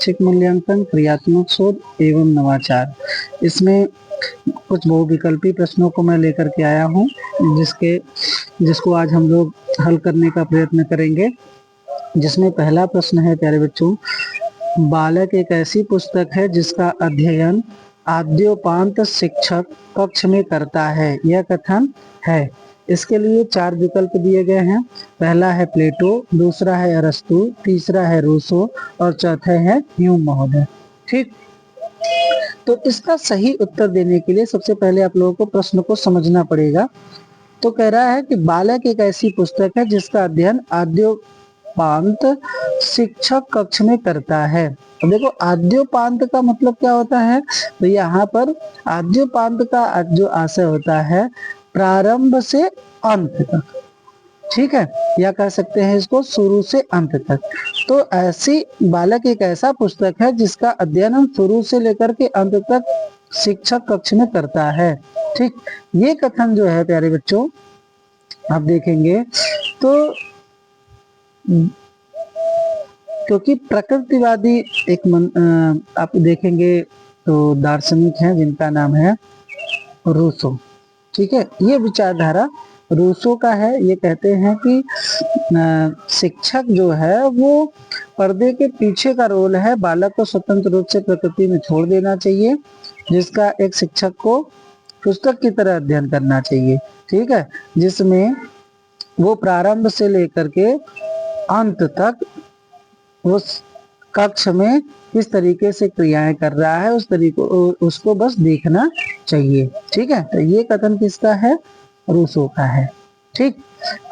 शैक्षिक मूल्यांकन, क्रियात्मक शोध एवं नवाचार। इसमें कुछ बहुविकल्पी प्रश्नों को मैं लेकर के आया हूँ, जिसको आज हम लोग हल करने का प्रयत्न करेंगे। जिसमें पहला प्रश्न है प्यारे बच्चों, बालक एक ऐसी पुस्तक है जिसका अध्ययन आद्योपांत शिक्षक कक्ष में करता है, यह कथन है। इसके लिए 4 विकल्प दिए गए हैं। पहला है प्लेटो, दूसरा है अरस्तु, तीसरा है रूसो और चौथा है ह्यूम महोदय। ठीक, तो इसका सही उत्तर देने के लिए सबसे पहले आप लोगों को प्रश्न को समझना पड़ेगा। तो कह रहा है कि बालक एक ऐसी पुस्तक है जिसका अध्ययन आद्योपांत शिक्षक कक्ष में करता है। तो देखो आद्योपांत का मतलब क्या होता है, तो यहाँ पर आद्योपांत का जो आशय होता है प्रारंभ से अंत तक, ठीक है, या कह सकते हैं इसको शुरू से अंत तक। तो ऐसी बालक एक ऐसा पुस्तक है जिसका अध्ययन हम शुरू से लेकर के अंत तक शिक्षक कक्ष में करता है। ठीक, ये कथन जो है प्यारे बच्चों आप देखेंगे तो क्योंकि प्रकृतिवादी आप देखेंगे तो दार्शनिक हैं जिनका नाम है रूसो। ठीक है, ये विचारधारा रूसो का है। ये कहते हैं कि शिक्षक जो है वो पर्दे के पीछे का रोल है, बालक को स्वतंत्र रूप से प्रकृति में छोड़ देना चाहिए, जिसका एक शिक्षक को पुस्तक की तरह अध्ययन करना चाहिए। ठीक है, जिसमें वो प्रारंभ से लेकर के अंत तक उस कक्ष में किस तरीके से क्रियाएं कर रहा है उसको बस देखना चाहिए। ठीक है, तो ये कथन किसका है, रूसो का है। ठीक,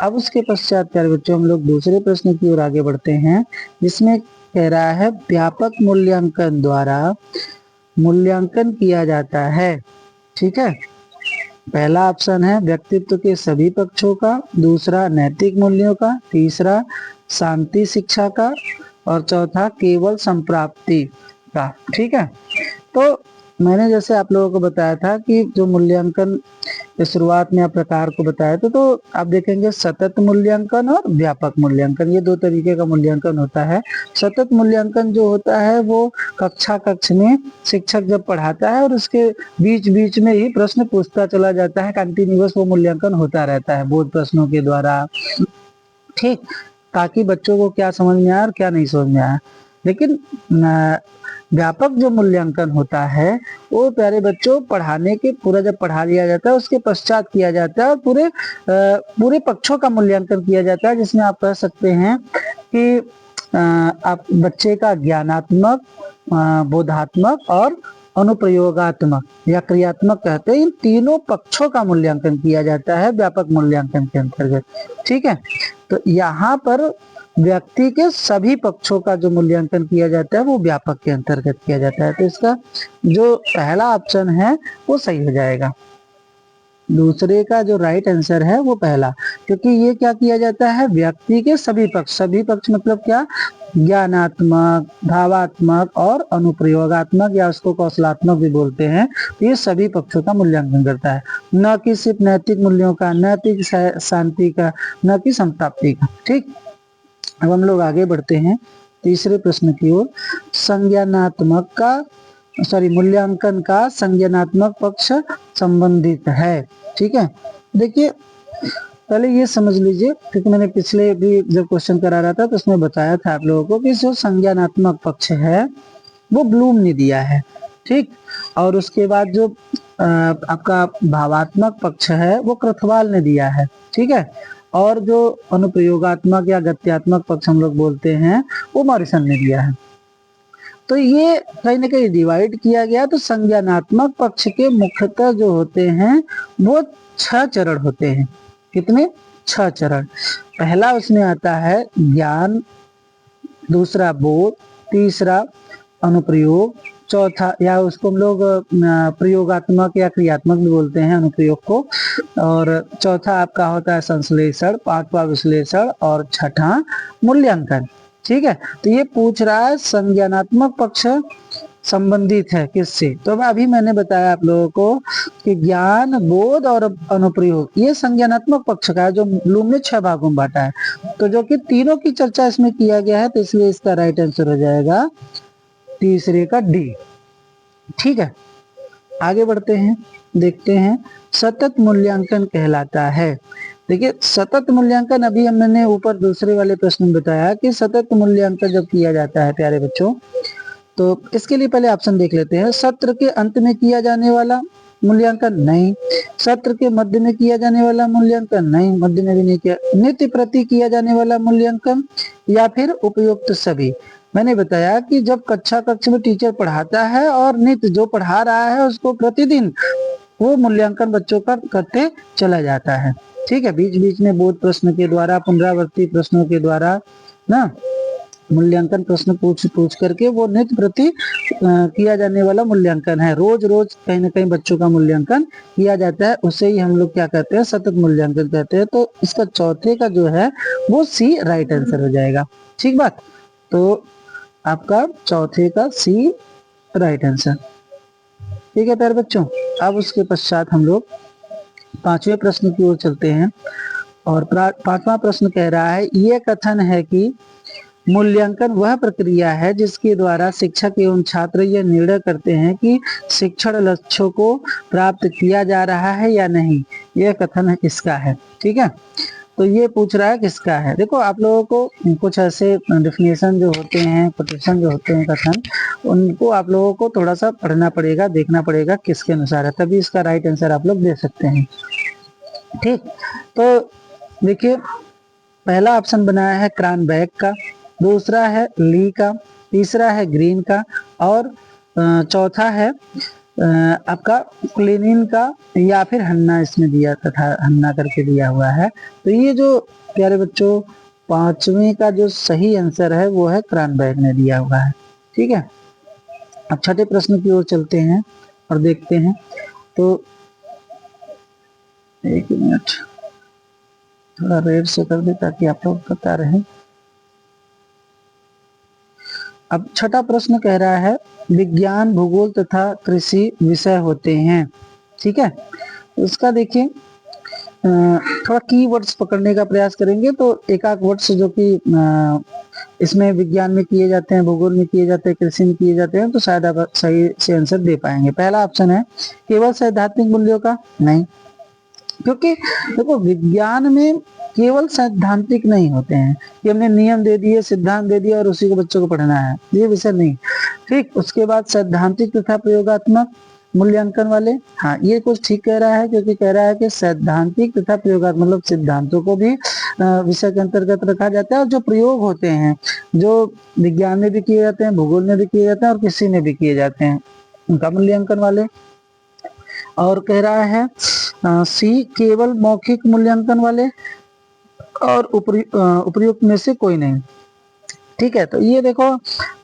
अब उसके पश्चात प्यारे बच्चों हम लोग दूसरे प्रश्न की ओर आगे बढ़ते हैं, जिसमें कह रहा है व्यापक मूल्यांकन द्वारा मूल्यांकन किया जाता है। ठीक है, पहला ऑप्शन है व्यक्तित्व के सभी पक्षों का, दूसरा नैतिक मूल्यों का, तीसरा शांति शिक्षा का और चौथा केवल संप्राप्ति का। ठीक है, तो मैंने जैसे आप लोगों को बताया था कि जो मूल्यांकन के शुरुआत में आप प्रकार को बताया था, तो आप देखेंगे सतत मूल्यांकन और व्यापक मूल्यांकन, ये 2 तरीके का मूल्यांकन होता है। सतत मूल्यांकन जो होता है वो कक्ष में शिक्षक जब पढ़ाता है और उसके बीच बीच में ही प्रश्न पूछता चला जाता है, कंटिन्यूअस वो मूल्यांकन होता रहता है बोर्ड प्रश्नों के द्वारा। ठीक, ताकि बच्चों को क्या समझ में आया और क्या नहीं समझ में आया। लेकिन व्यापक जो मूल्यांकन होता है वो प्यारे बच्चों पढ़ाने के पूरा जब पढ़ा लिया जाता है उसके पश्चात किया जाता है और पूरे पक्षों का मूल्यांकन किया जाता है, जिसमें आप कह सकते हैं कि आप बच्चे का ज्ञानात्मक, बोधात्मक और अनुप्रयोगात्मक या क्रियात्मक कहते हैं, इन तीनों पक्षों का मूल्यांकन किया जाता है व्यापक मूल्यांकन के अंतर्गत। ठीक है, तो यहाँ पर व्यक्ति के सभी पक्षों का जो मूल्यांकन किया जाता है वो व्यापक के अंतर्गत किया जाता है। तो इसका जो पहला ऑप्शन है वो सही हो जाएगा। दूसरे का जो राइट आंसर है वो पहला, क्योंकि ये क्या किया जाता है व्यक्ति के सभी पक्ष मतलब क्या, ज्ञानात्मक, भावात्मक और अनुप्रयोगात्मक या उसको कौशलात्मक भी बोलते हैं। तो ये सभी पक्षों का मूल्यांकन करता है, न कि सिर्फ नैतिक मूल्यों का, न कि शांति का, न कि संप्राप्ति का। ठीक, अब हम लोग आगे बढ़ते हैं तीसरे प्रश्न की ओर। मूल्यांकन का संज्ञानात्मक पक्ष संबंधित है। ठीक है, देखिए पहले ये समझ लीजिए, क्योंकि मैंने पिछले भी जब क्वेश्चन करा रहा था तो उसमें बताया था आप लोगों को कि जो संज्ञानात्मक पक्ष है वो ब्लूम ने दिया है। ठीक, और उसके बाद जो आपका भावात्मक पक्ष है वो क्रथवाल ने दिया है। ठीक है, और जो अनुप्रयोगात्मक या गत्यात्मक पक्ष हम लोग बोलते हैं वो मॉरिसन ने दिया है। तो ये कहीं ना कहीं डिवाइड किया गया। तो संज्ञानात्मक पक्ष के मुख्यतः जो होते हैं वो 6 चरण होते हैं। कितने? 6 चरण। पहला उसमें आता है ज्ञान, दूसरा बोध, तीसरा अनुप्रयोग, चौथा या उसको हम लोग प्रयोगात्मक या क्रियात्मक भी बोलते हैं अनुप्रयोग को, और चौथा आपका होता है संश्लेषण, पांचवा विश्लेषण और छठा मूल्यांकन। ठीक है, तो ये पूछ रहा है संज्ञानात्मक पक्ष संबंधित है किससे, तो अभी मैंने बताया आप लोगों को कि ज्ञान, बोध और अनुप्रयोग ये संज्ञानात्मक पक्ष का है, जो ब्लूम ने 6 भागों में बांटा है। तो जो कि तीनों की चर्चा इसमें किया गया है, तो इसलिए इसका राइट आंसर हो जाएगा तीसरे का डी। ठीक है, आगे बढ़ते हैं, देखते हैं सतत मूल्यांकन कहलाता है। देखिए सतत मूल्यांकन, अभी मैंने ऊपर दूसरे वाले प्रश्न में बताया कि सतत मूल्यांकन जब किया जाता है प्यारे बच्चों, तो इसके लिए पहले ऑप्शन देख लेते हैं। सत्र के अंत में किया जाने वाला मूल्यांकन, नहीं। सत्र के मध्य में किया जाने वाला मूल्यांकन, नहीं, मध्य में भी नहीं किया। नित्य प्रति किया जाने वाला मूल्यांकन, या फिर उपयुक्त सभी। मैंने बताया कि जब कक्ष में टीचर पढ़ाता है और नित्य जो पढ़ा रहा है उसको प्रतिदिन वो मूल्यांकन बच्चों का करते चला जाता है। ठीक है, बीच बीच में बोध प्रश्न के द्वारा, पुनरावृत्ति प्रश्नों के द्वारा ना मूल्यांकन प्रश्न पूछ करके वो नित्य प्रति किया जाने वाला मूल्यांकन है। रोज रोज कहीं ना कहीं बच्चों का मूल्यांकन किया जाता है, उसे ही हम लोग क्या कहते हैं, सतत मूल्यांकन कहते हैं। तो इसका चौथे का जो है वो सी राइट आंसर हो जाएगा। ठीक बात, तो आपका चौथे का सी राइट आंसर। ठीक है प्यारे बच्चों, अब उसके पश्चात हम लोग पांचवें प्रश्न की ओर चलते हैं। और पांचवा प्रश्न कह रहा है, यह कथन है कि मूल्यांकन वह प्रक्रिया है जिसके द्वारा शिक्षक एवं छात्र यह निर्णय करते हैं कि शिक्षण लक्ष्यों को प्राप्त किया जा रहा है या नहीं। यह कथन किसका है? ठीक है, तो ये पूछ रहा है किसका है। देखो आप लोगों को कुछ ऐसे डेफिनेशन जो होते हैं, कोटेशन जो होते हैं, कथन, उनको आप लोगों को थोड़ा सा पढ़ना पड़ेगा, देखना पड़ेगा किसके अनुसार है, तभी इसका राइट आंसर आप लोग दे सकते हैं। ठीक, तो देखिए पहला ऑप्शन बनाया है क्रॉनबेक का, दूसरा है ली का, तीसरा है ग्रीन का, और चौथा है आपका क्लेनिन का, या फिर हन्ना इसमें दिया तथा हन्ना करके दिया हुआ है। तो ये जो प्यारे बच्चों पांचवें का जो सही आंसर है वो है क्रॉनबेक ने दिया हुआ है। ठीक है, अब छठे प्रश्न की ओर चलते हैं और देखते हैं। तो एक मिनट थोड़ा रेड से कर दे ताकि आप लोग पता रहे। अब छठा प्रश्न कह रहा है, विज्ञान, भूगोल तथा कृषि विषय होते हैं। ठीक है, इसका देखिए थोड़ा कीवर्ड्स पकड़ने का प्रयास करेंगे, तो एक वर्ड्स जो कि इसमें विज्ञान में किए जाते हैं, भूगोल में किए जाते हैं, कृषि में किए जाते हैं, तो शायद आप सही से आंसर दे पाएंगे। पहला ऑप्शन है केवल सैद्धांतिक मूल्यों का, नहीं, क्योंकि देखो विज्ञान में केवल सैद्धांतिक नहीं होते हैं कि हमने नियम दे दिए, सिद्धांत दे दिया और उसी को बच्चों को पढ़ना है, ये विषय नहीं। ठीक, उसके बाद सैद्धांतिक तथा प्रयोगात्मक मूल्यांकन वाले, हाँ ये कुछ ठीक कह रहा है, क्योंकि कह रहा है कि सैद्धांतिक तथा प्रयोगात्मक मतलब सिद्धांतों को भी विषय के अंतर्गत रखा जाता है, और जो प्रयोग होते हैं जो विज्ञान में भी किए जाते हैं, भूगोल में भी किए जाते हैं और कृषि में भी किए जाते हैं, उनका मूल्यांकन वाले। और कह रहा है सी केवल मौखिक मूल्यांकन वाले, और उपयुक्त में से कोई नहीं। ठीक है, तो ये देखो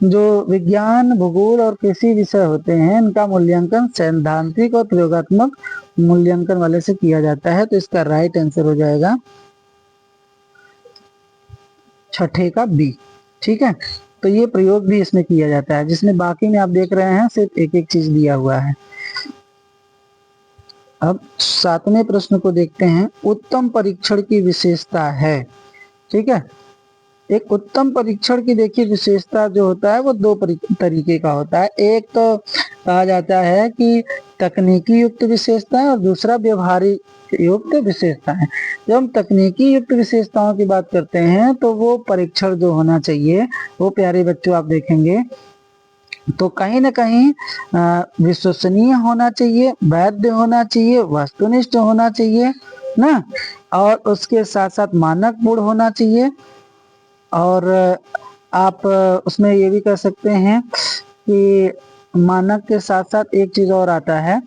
जो विज्ञान, भूगोल और कृषि विषय होते हैं इनका मूल्यांकन सैद्धांतिक और प्रयोगात्मक मूल्यांकन वाले से किया जाता है। तो इसका राइट आंसर हो जाएगा छठे का बी। ठीक है, तो ये प्रयोग भी इसमें किया जाता है, जिसमें बाकी में आप देख रहे हैं सिर्फ एक एक चीज दिया हुआ है। अब सातवें प्रश्न को देखते हैं, उत्तम परीक्षण की विशेषता है। ठीक है, एक उत्तम परीक्षण की देखिए विशेषता जो होता है वो दो तरीके का होता है। एक तो कहा जाता है कि तकनीकी युक्त विशेषता है और दूसरा व्यवहारिक युक्त विशेषता है। जब हम तकनीकी युक्त विशेषताओं की बात करते हैं तो वो परीक्षण जो होना चाहिए वो प्यारे बच्चों आप देखेंगे तो कहीं ना कहीं विश्वसनीय होना चाहिए, वैध होना चाहिए, वस्तुनिष्ठ होना चाहिए ना, और उसके साथ साथ मानक मूड होना चाहिए। और आप उसमें ये भी कर सकते हैं कि मानक के साथ साथ एक चीज और आता है,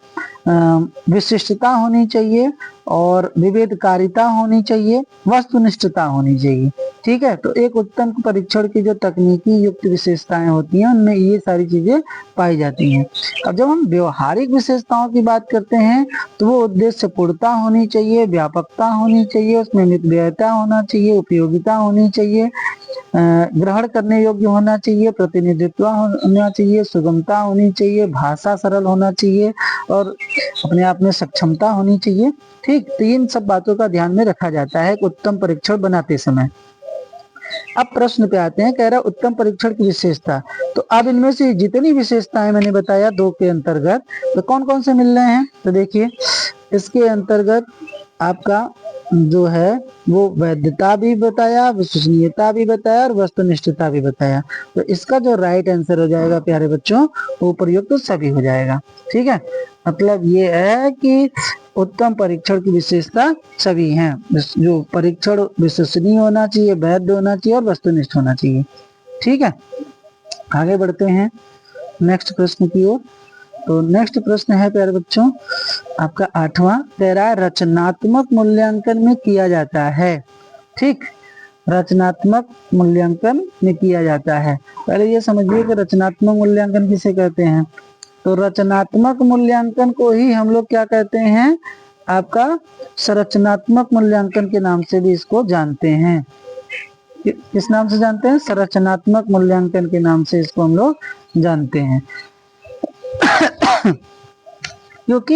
विशिष्टता होनी चाहिए और विभेदकारिता होनी चाहिए, वस्तुनिष्ठता होनी चाहिए। ठीक है, तो एक उत्तम परीक्षण की जो तकनीकी युक्त विशेषताएं होती हैं उनमें ये सारी चीजें पाई जाती हैं। अब जब हम व्यवहारिक विशेषताओं की बात करते हैं तो वो उद्देश्य पूर्णता होनी चाहिए, व्यापकता होनी चाहिए, उसमें मितव्ययता होना चाहिए, उपयोगिता होनी चाहिए, ग्रहण करने योग्य होना चाहिए, प्रतिनिधित्व होना चाहिए, सुगमता होनी चाहिए, भाषा सरल होना चाहिए और अपने आप में सक्षमता होनी चाहिए। ठीक, तो इन सब बातों का ध्यान में रखा जाता है एक उत्तम परीक्षण बनाते समय। अब प्रश्न पे आते हैं, कह रहा उत्तम परीक्षण की विशेषता। तो अब इनमें से जितनी विशेषताएं मैंने बताया 2 के अंतर्गत, तो कौन कौन से मिल रहे हैं, तो देखिए इसके अंतर्गत आपका जो है वो वैधता भी बताया, विश्वसनीयता भी बताया और वस्तुनिष्ठता भी बताया। तो इसका जो राइट आंसर हो जाएगा प्यारे बच्चों, वो प्रयुक्त तो सभी हो जाएगा। ठीक है, मतलब ये है कि उत्तम परीक्षण की विशेषता सभी हैं। जो परीक्षण विश्वसनीय होना चाहिए, वैध होना चाहिए और वस्तुनिष्ठ होना चाहिए। ठीक है, आगे बढ़ते हैं नेक्स्ट प्रश्न की ओर। तो नेक्स्ट प्रश्न है प्यारे बच्चों आपका 8वां, कह रहा है रचनात्मक मूल्यांकन में किया जाता है। ठीक, रचनात्मक मूल्यांकन में किया जाता है। पहले ये समझिए कि रचनात्मक मूल्यांकन किसे कहते हैं। तो रचनात्मक मूल्यांकन को ही हम लोग क्या कहते हैं, आपका संरचनात्मक मूल्यांकन के नाम से भी इसको जानते हैं। किस नाम से जानते हैं, संरचनात्मक मूल्यांकन के नाम से इसको हम लोग जानते हैं। क्योंकि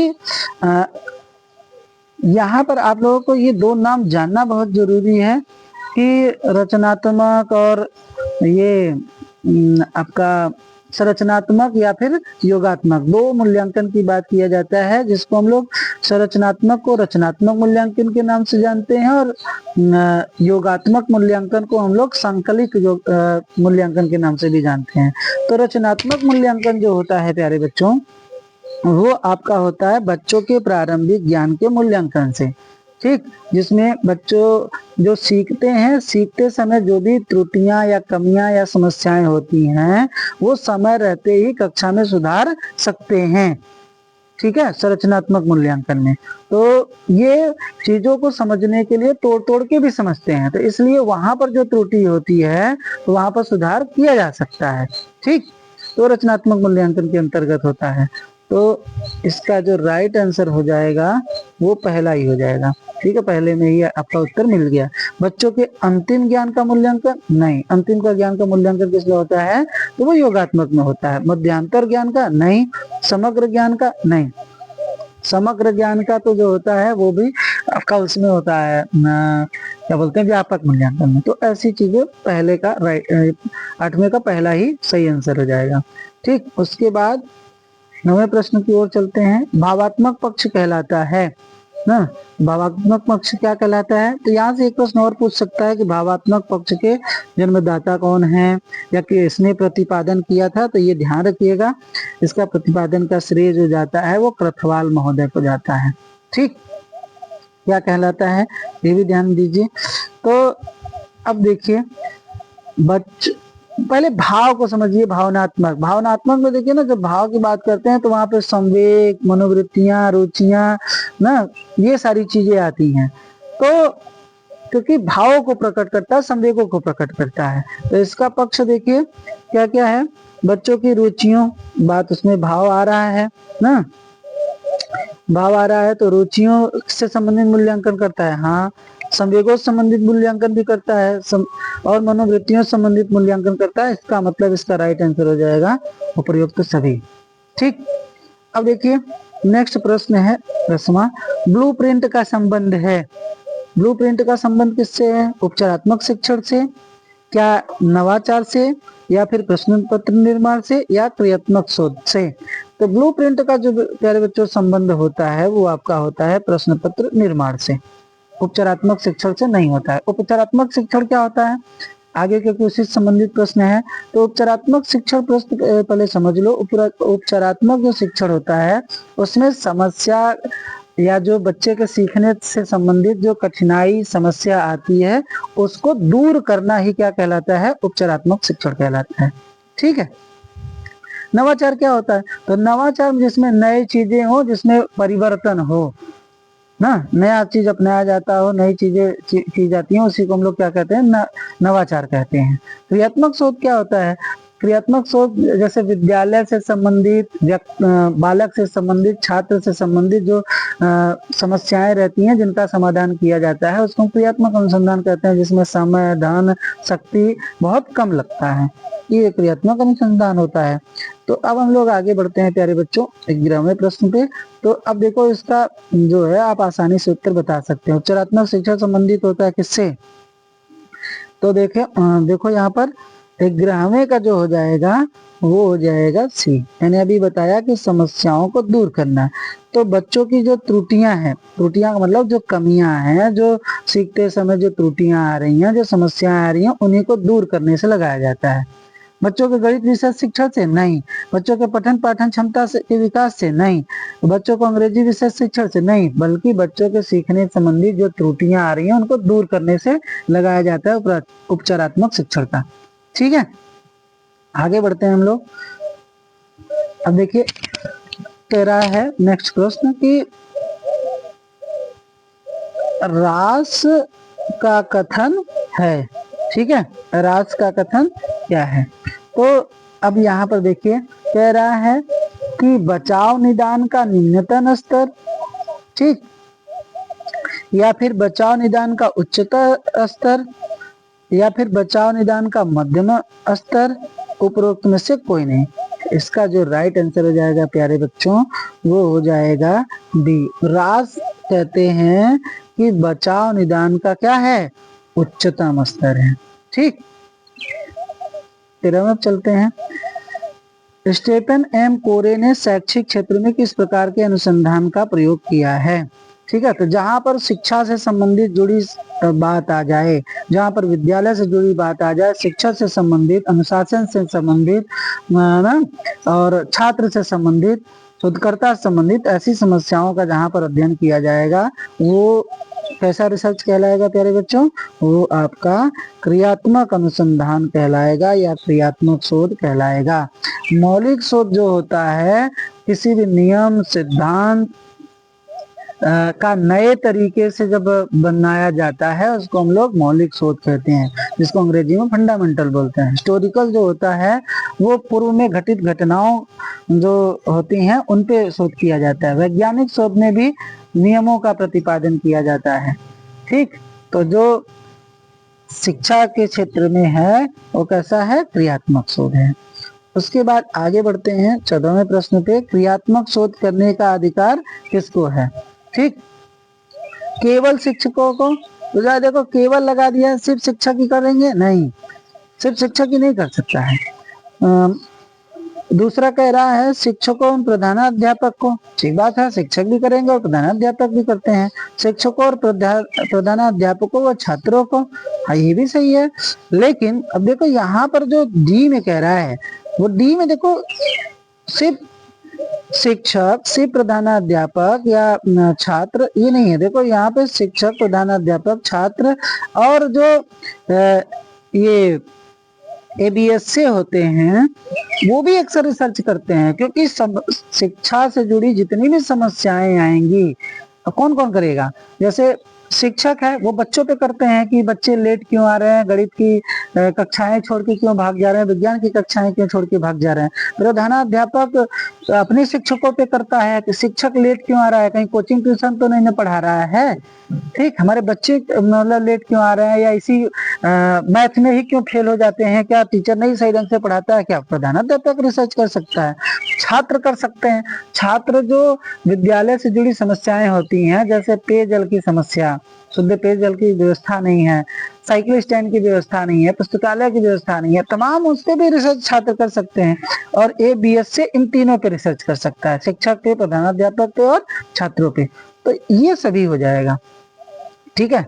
यहाँ पर आप लोगों को ये 2 नाम जानना बहुत जरूरी है कि रचनात्मक और ये आपका संरचनात्मक या फिर योगात्मक 2 मूल्यांकन की बात किया जाता है, जिसको हम लोग संरचनात्मक को रचनात्मक मूल्यांकन के नाम से जानते हैं और योगात्मक मूल्यांकन को हम लोग संकलित मूल्यांकन के नाम से भी जानते हैं। तो रचनात्मक मूल्यांकन जो होता है प्यारे बच्चों, वो आपका होता है बच्चों के प्रारंभिक ज्ञान के मूल्यांकन से। ठीक, जिसमें बच्चों जो सीखते हैं, सीखते समय जो भी त्रुटियां या कमियां या समस्याएं होती हैं, वो समय रहते ही कक्षा में सुधार सकते हैं। ठीक है, संरचनात्मक मूल्यांकन में तो ये चीजों को समझने के लिए तोड़ तोड़ के भी समझते हैं, तो इसलिए वहां पर जो त्रुटि होती है तो वहां पर सुधार किया जा सकता है। ठीक, तो रचनात्मक मूल्यांकन के अंतर्गत होता है। तो इसका जो राइट आंसर हो जाएगा वो पहला ही हो जाएगा। ठीक है, पहले में ही आपका उत्तर मिल गया। बच्चों के अंतिम ज्ञान का मूल्यांकन नहीं, अंतिम का ज्ञान का मूल्यांकन किसमें होता है, तो वो योगात्मक में होता है। मध्यांतर ज्ञान का नहीं, समग्र ज्ञान का नहीं। समग्र ज्ञान का तो जो होता है वो भी आपका उसमें होता है क्या बोलते हैं, व्यापक मूल्यांकन में। तो ऐसी चीजें पहले का राइट 8वें का पहला ही सही आंसर हो जाएगा। ठीक, उसके बाद 9वें प्रश्न की ओर चलते हैं। भावात्मक पक्ष कहलाता है ना, भावात्मक पक्ष क्या कहलाता है। तो यहाँ से एक प्रश्न और पूछ सकता है कि भावात्मक पक्ष के जन्मदाता कौन है या किसने प्रतिपादन किया था। तो ये ध्यान रखिएगा, इसका प्रतिपादन का श्रेय जो जाता है वो कृथवाल महोदय को जाता है। ठीक, क्या कहलाता है ये भी ध्यान दीजिए। तो अब देखिए पहले भाव को समझिए। भावनात्मक, भावनात्मक में देखिए ना, जब भाव की बात करते हैं तो वहां पे संवेग, मनोवृत्तियां, रुचियां ना, ये सारी चीजें आती हैं। तो क्योंकि भावों को प्रकट करता है, संवेगों को प्रकट करता है। तो इसका पक्ष देखिए क्या क्या है। बच्चों की रुचियों, बात उसमें भाव आ रहा है ना, भाव आ रहा है तो रुचियों से संबंधित मूल्यांकन करता है। हाँ, संवेगों से संबंधित मूल्यांकन भी करता है और मनोवृत्तियों से संबंधित मूल्यांकन करता है। इसका मतलब इसका राइट आंसर हो जाएगा उपयुक्त सभी। ठीक, अब देखिए नेक्स्ट प्रश्न है 10वां, ब्लूप्रिंट का संबंध है। ब्लूप्रिंट का संबंध किससे है, उपचारात्मक शिक्षण से, क्या नवाचार से, या फिर प्रश्न पत्र निर्माण से, या क्रियात्मक शोध से। तो ब्लूप्रिंट का जो प्यारे बच्चों संबंध होता है वो आपका होता है प्रश्न पत्र निर्माण से, उपचारात्मक शिक्षण से नहीं होता है। उपचारात्मक शिक्षण क्या होता है, आगे के कुछ संबंधित प्रश्न है। तो उपचारात्मक शिक्षण प्रश्न पहले समझ लो। उपचारात्मक जो शिक्षण होता है उसमें समस्या या जो बच्चे के सीखने से संबंधित जो कठिनाई समस्या आती है उसको दूर करना ही क्या कहलाता है, उपचारात्मक शिक्षण कहलाता है। ठीक है, नवाचार क्या होता है, तो नवाचार जिसमें नई चीजें हो, जिसमें परिवर्तन हो ना, नया चीज अपनाया जाता हो, नई चीजें की जाती हैं, उसी को हम लोग क्या कहते हैं, नवाचार कहते हैं। क्रियात्मक शोध क्या होता है, क्रियात्मक शोध जैसे विद्यालय से संबंधित, बालक से संबंधित, छात्र से संबंधित जो समस्याएं रहती हैं जिनका समाधान किया जाता है उसको क्रियात्मक अनुसंधान कहते हैं, जिसमें समय, धन, शक्ति बहुत कम लगता है। ये क्रियात्मक अनुसंधान होता है। तो अब हम लोग आगे बढ़ते हैं प्यारे बच्चों 11वें प्रश्न पे। तो अब देखो इसका जो है आप आसानी से उत्तर बता सकते हो। उपचारात्मक शिक्षा संबंधित होता है किससे, तो देखो यहाँ पर 11वें का जो हो जाएगा वो हो जाएगा सी। मैंने अभी बताया कि समस्याओं को दूर करना। तो बच्चों की जो त्रुटियां हैं, त्रुटियां का मतलब जो कमियां हैं, जो सीखते समय जो त्रुटियां आ रही हैं, जो समस्याएं आ रही हैं, उन्हीं को दूर करने से लगाया जाता है। बच्चों के गणित विषय शिक्षा से नहीं, बच्चों के पठन पाठन क्षमता से के विकास से नहीं, बच्चों को अंग्रेजी विषय शिक्षण से नहीं, बल्कि बच्चों के सीखने संबंधी जो त्रुटियां आ रही हैं उनको दूर करने से लगाया जाता है उपचारात्मक शिक्षण का। ठीक है, आगे बढ़ते हैं हम लोग। अब देखिए कह रहा है नेक्स्ट प्रश्न कि रास का कथन है। ठीक है, रास का कथन क्या है? तो अब यहाँ पर देखिए कह रहा है कि बचाव निदान का निम्नतम स्तर, ठीक, या फिर बचाव निदान का उच्चतर स्तर, या फिर बचाव निदान का मध्यम स्तर, उपरोक्त में से कोई नहीं। इसका जो राइट आंसर हो जाएगा प्यारे बच्चों वो हो जाएगा डी। रास कहते हैं कि बचाव निदान का क्या है? उच्चतम स्तर है। ठीक, फिर हम चलते हैं। स्टीफन एम कोरे ने शैक्षिक क्षेत्र में किस प्रकार के अनुसंधान का प्रयोग किया है? ठीक है, तो जहां पर शिक्षा से संबंधित जुड़ी बात आ जाए, जहां पर विद्यालय से जुड़ी बात आ जाए, शिक्षा से संबंधित, अनुशासन से संबंधित ना, और छात्र से संबंधित, शोधकर्ता से संबंधित ऐसी समस्याओं का जहां पर अध्ययन किया जाएगा वो कैसा रिसर्च कहलाएगा प्यारे बच्चों? वो आपका क्रियात्मक अनुसंधान कहलाएगा या क्रियात्मक शोध कहलाएगा। मौलिक शोध जो होता है किसी भी नियम सिद्धांत का नए तरीके से जब बनाया जाता है उसको हम लोग मौलिक शोध कहते हैं, जिसको अंग्रेजी में फंडामेंटल बोलते हैं। हिस्टोरिकल जो होता है वो पूर्व में घटित घटनाओं जो होती हैं उन पे शोध किया जाता है। वैज्ञानिक शोध में भी नियमों का प्रतिपादन किया जाता है। ठीक, तो जो शिक्षा के क्षेत्र में है वो कैसा है? क्रियात्मक शोध है। उसके बाद आगे बढ़ते हैं 14वें प्रश्न पे। क्रियात्मक शोध करने का अधिकार किसको है? ठीक, केवल शिक्षकों को? तो देखो केवल लगा दिया, सिर्फ शिक्षक ही करेंगे? नहीं, सिर्फ शिक्षक ही नहीं कर सकता है। दूसरा कह रहा है शिक्षकों और प्रधानाध्यापक को। ठीक बात है, शिक्षक भी करेंगे और प्रधानाध्यापक भी करते हैं। शिक्षकों और प्रधानाध्यापकों व छात्रों को, हाँ ये भी सही है। लेकिन अब देखो यहाँ पर जो डी में कह रहा है वो डी में देखो सिर्फ शिक्षक, सिर्फ प्रधानाध्यापक या छात्र ये नहीं है। देखो यहाँ पे शिक्षक, प्रधानाध्यापक, छात्र और जो ये ABS से होते हैं वो भी अक्सर रिसर्च करते हैं, क्योंकि शिक्षा से जुड़ी जितनी भी समस्याएं आएंगी कौन कौन करेगा? जैसे शिक्षक है वो बच्चों पे करते हैं कि बच्चे लेट क्यों आ रहे हैं, गणित की कक्षाएं छोड़ के क्यों भाग जा रहे हैं, विज्ञान की कक्षाएं क्यों छोड़ के भाग जा रहे हैं। प्रधानाध्यापक अपने शिक्षकों पे करता है कि शिक्षक लेट क्यों आ रहा है, कहीं कोचिंग ट्यूशन तो नहीं पढ़ा रहा है। ठीक, हमारे बच्चे मतलब लेट क्यों आ रहे हैं, या इसी मैथ में ही क्यों फेल हो जाते हैं, क्या टीचर नहीं सही ढंग से पढ़ाता है? क्या प्रधानाध्यापक रिसर्च कर सकता है, छात्र कर सकते हैं। छात्र जो विद्यालय से जुड़ी समस्याएं होती हैं, जैसे पेयजल की समस्या, शुद्ध पेयजल की व्यवस्था नहीं है, साइकिल स्टैंड की व्यवस्था नहीं है, पुस्तकालय की व्यवस्था नहीं है, तमाम उस पे भी रिसर्च छात्र कर सकते हैं। और ABS से इन तीनों पे रिसर्च कर सकता है, शिक्षक पे, प्रधानाध्यापक पे और छात्रों पे। तो ये सभी हो जाएगा। ठीक है,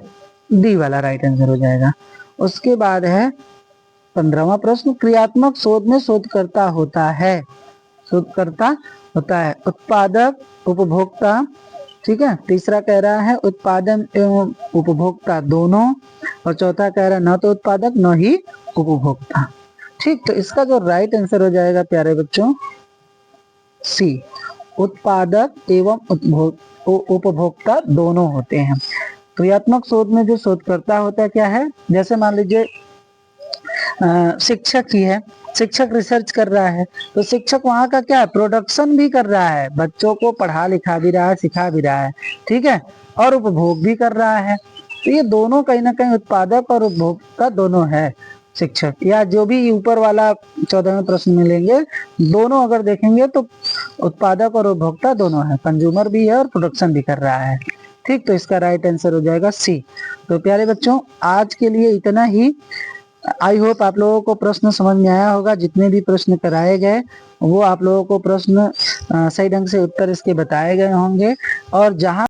डी वाला राइट आंसर हो जाएगा। उसके बाद है 15वां प्रश्न। क्रियात्मक शोध में शोधकर्ता होता है, शोधकर्ता होता है उत्पादक, उपभोक्ता। ठीक है, तीसरा कह रहा है उत्पादन एवं उपभोक्ता दोनों, और चौथा कह रहा है न तो उत्पादक न ही उपभोक्ता। ठीक, तो इसका जो राइट आंसर हो जाएगा प्यारे बच्चों सी, उत्पादक एवं उपभोक्ता दोनों होते हैं। क्रियात्मक शोध में जो शोधकर्ता होता है क्या है? जैसे मान लीजिए शिक्षक ही है, शिक्षक रिसर्च कर रहा है, तो शिक्षक वहाँ का क्या है? प्रोडक्शन भी कर रहा है, बच्चों को पढ़ा लिखा भी रहा है, सिखा भी रहा है। ठीक है, और उपभोग भी कर रहा है। तो ये दोनों कहीं ना कहीं उत्पादक और उपभोक्ता दोनों है शिक्षक, या जो भी ऊपर वाला 14वें प्रश्न में लेंगे, दोनों अगर देखेंगे तो उत्पादक और उपभोक्ता दोनों है, कंज्यूमर भी है और प्रोडक्शन भी कर रहा है। ठीक, तो इसका राइट आंसर हो जाएगा सी, तो प्यारे बच्चों, आज के लिए इतना ही। आई होप आप लोगों को प्रश्न समझ में आया होगा। जितने भी प्रश्न कराए गए वो आप लोगों को प्रश्न सही ढंग से उत्तर इसके बताए गए होंगे। और जहां